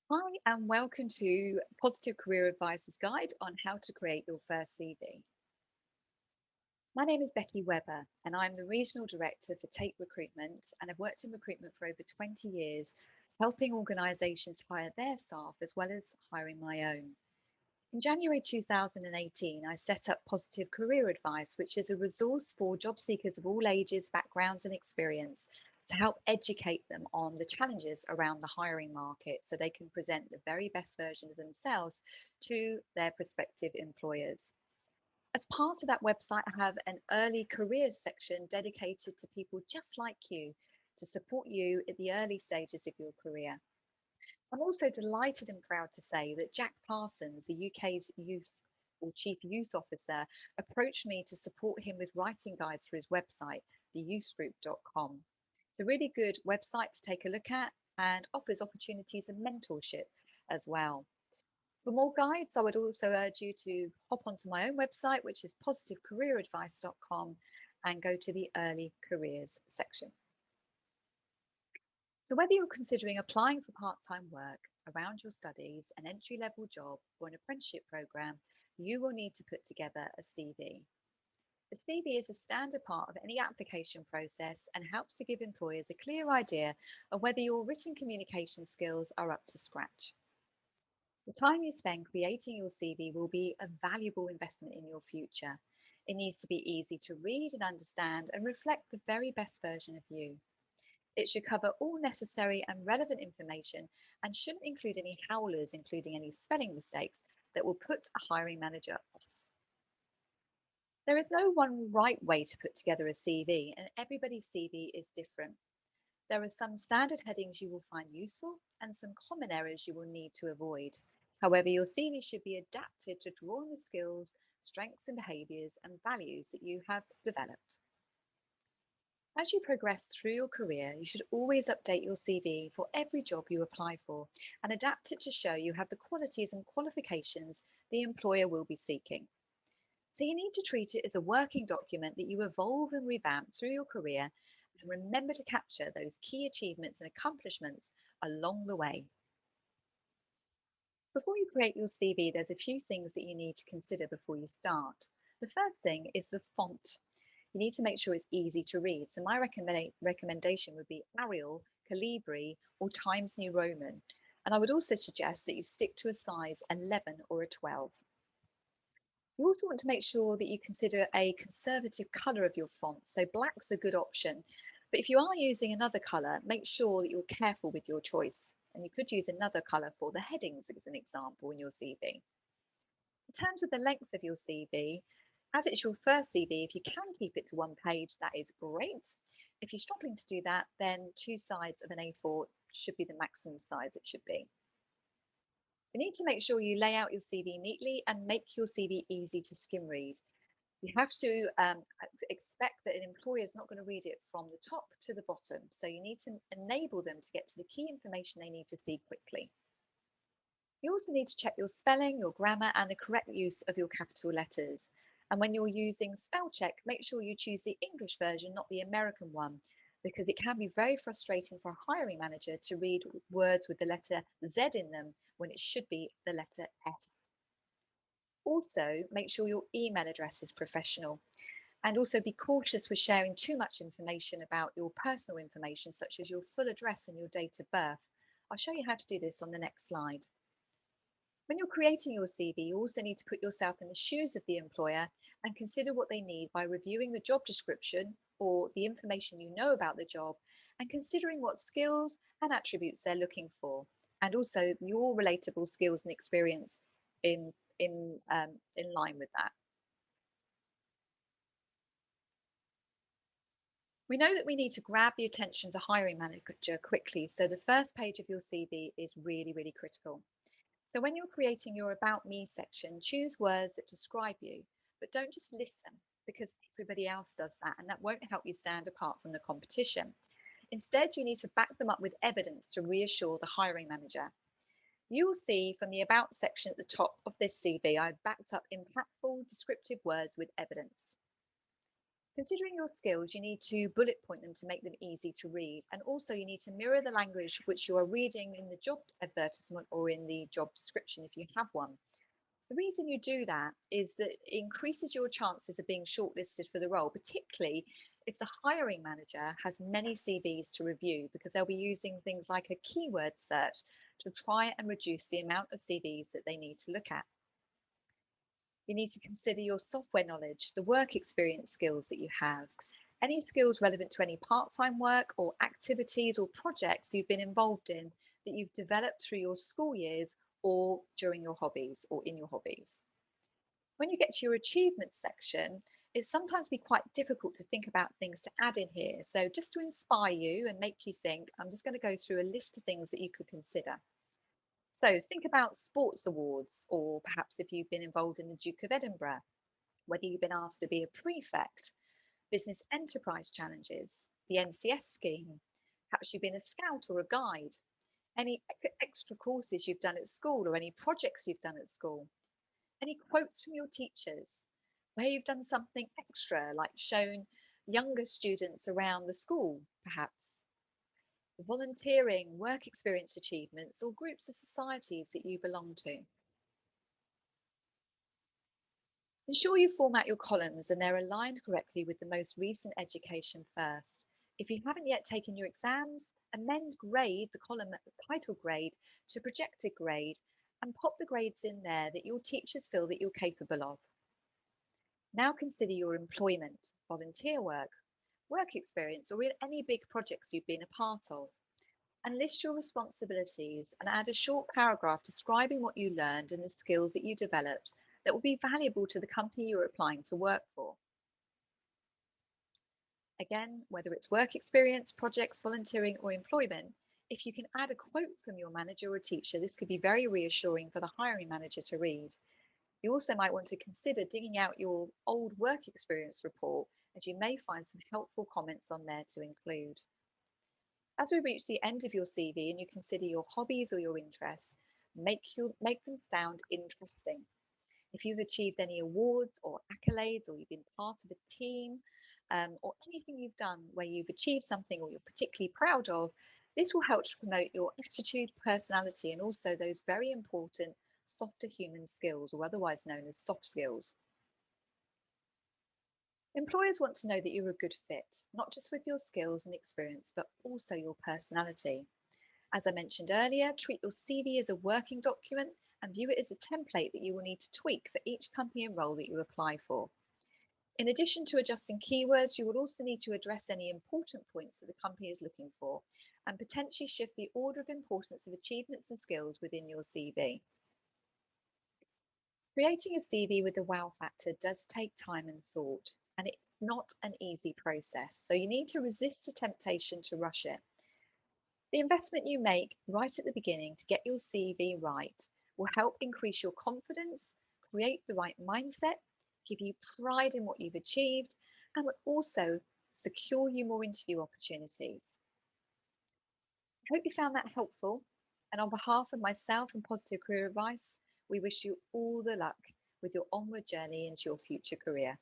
Hi, and welcome to Positive Career Advisor's Guide on how to create your first CV. My name is Becky Webber, and I'm the Regional Director for Take Recruitment, and I've worked in recruitment for over 20 years, helping organisations hire their staff as well as hiring my own. In January 2018, I set up Positive Career Advice, which is a resource for job seekers of all ages, backgrounds, and experience to help educate them on the challenges around the hiring market so they can present the very best version of themselves to their prospective employers. As part of that website, I have an early careers section dedicated to people just like you to support you at the early stages of your career. I'm also delighted and proud to say that Jack Parsons, the UK's Chief Youth Officer, approached me to support him with writing guides for his website, theyouthgroup.com. It's a really good website to take a look at and offers opportunities and mentorship as well. For more guides, I would also urge you to hop onto my own website, which is positivecareeradvice.com, and go to the early careers section. So, whether you're considering applying for part time work around your studies, an entry level job, or an apprenticeship program, you will need to put together a CV. A CV is a standard part of any application process and helps to give employers a clear idea of whether your written communication skills are up to scratch. The time you spend creating your CV will be a valuable investment in your future. It needs to be easy to read and understand and reflect the very best version of you. It should cover all necessary and relevant information and shouldn't include any howlers, including any spelling mistakes that will put a hiring manager off. There is no one right way to put together a CV, and everybody's CV is different. There are some standard headings you will find useful and some common errors you will need to avoid. However, your CV should be adapted to draw on the skills, strengths, and behaviours and values that you have developed. As you progress through your career, you should always update your CV for every job you apply for and adapt it to show you have the qualities and qualifications the employer will be seeking. So you need to treat it as a working document that you evolve and revamp through your career and remember to capture those key achievements and accomplishments along the way. Before you create your CV, there's a few things that you need to consider before you start. The first thing is the font. You need to make sure it's easy to read. So my recommendation would be Arial, Calibri, or Times New Roman. And I would also suggest that you stick to a size 11 or a 12. You also want to make sure that you consider a conservative colour of your font. So black's a good option. But if you are using another colour, make sure that you're careful with your choice. And you could use another colour for the headings as an example in your CV. In terms of the length of your CV, as it's your first CV, if you can keep it to one page, that is great. If you're struggling to do that, then two sides of an A4 should be the maximum size it should be. You need to make sure you lay out your CV neatly and make your CV easy to skim read. You have to expect that an employer is not going to read it from the top to the bottom. So you need to enable them to get to the key information they need to see quickly. You also need to check your spelling, your grammar, and the correct use of your capital letters. And when you're using spell check, make sure you choose the English version, not the American one, because it can be very frustrating for a hiring manager to read words with the letter Z in them when it should be the letter S. Also, make sure your email address is professional. And also be cautious with sharing too much information about your personal information, such as your full address and your date of birth. I'll show you how to do this on the next slide. When you're creating your CV, you also need to put yourself in the shoes of the employer and consider what they need by reviewing the job description or the information you know about the job and considering what skills and attributes they're looking for, and also your relatable skills and experience in line with that. We know that we need to grab the attention of the hiring manager quickly, so the first page of your CV is really, really critical. So when you're creating your About Me section, choose words that describe you, but don't just list them because everybody else does that and that won't help you stand apart from the competition. Instead, you need to back them up with evidence to reassure the hiring manager. You'll see from the About section at the top of this CV, I've backed up impactful, descriptive words with evidence. Considering your skills, you need to bullet point them to make them easy to read. And also, you need to mirror the language which you are reading in the job advertisement or in the job description if you have one. The reason you do that is that it increases your chances of being shortlisted for the role, particularly if the hiring manager has many CVs to review, because they'll be using things like a keyword search to try and reduce the amount of CVs that they need to look at. You need to consider your software knowledge, the work experience skills that you have, any skills relevant to any part-time work or activities or projects you've been involved in that you've developed through your school years or during your hobbies or in your hobbies. When you get to your achievements section, it sometimes be quite difficult to think about things to add in here. So just to inspire you and make you think, I'm just going to go through a list of things that you could consider. So think about sports awards, or perhaps if you've been involved in the Duke of Edinburgh, whether you've been asked to be a prefect, business enterprise challenges, the NCS scheme, perhaps you've been a scout or a guide, any extra courses you've done at school or any projects you've done at school, any quotes from your teachers, where you've done something extra, like shown younger students around the school, perhaps, volunteering, work experience achievements, or groups of societies that you belong to. Ensure you format your columns and they're aligned correctly with the most recent education first. If you haven't yet taken your exams, amend grade, the column at the title grade, to projected grade and pop the grades in there that your teachers feel that you're capable of. Now consider your employment, volunteer work, work experience, or any big projects you've been a part of. And list your responsibilities and add a short paragraph describing what you learned and the skills that you developed that will be valuable to the company you're applying to work for. Again, whether it's work experience, projects, volunteering, or employment, if you can add a quote from your manager or teacher, this could be very reassuring for the hiring manager to read. You also might want to consider digging out your old work experience report, as you may find some helpful comments on there to include. As we reach the end of your CV and you consider your hobbies or your interests, make them sound interesting. If you've achieved any awards or accolades, or you've been part of a team, or anything you've done where you've achieved something or you're particularly proud of, this will help to promote your attitude, personality, and also those very important softer human skills, or otherwise known as soft skills. Employers want to know that you're a good fit, not just with your skills and experience, but also your personality. As I mentioned earlier, treat your CV as a working document and view it as a template that you will need to tweak for each company and role that you apply for. In addition to adjusting keywords, you will also need to address any important points that the company is looking for and potentially shift the order of importance of achievements and skills within your CV. Creating a CV with the wow factor does take time and thought, and it's not an easy process, so you need to resist the temptation to rush it. The investment you make right at the beginning to get your CV right will help increase your confidence, create the right mindset, give you pride in what you've achieved, and will also secure you more interview opportunities. I hope you found that helpful. And on behalf of myself and Positive Career Advice, we wish you all the luck with your onward journey into your future career.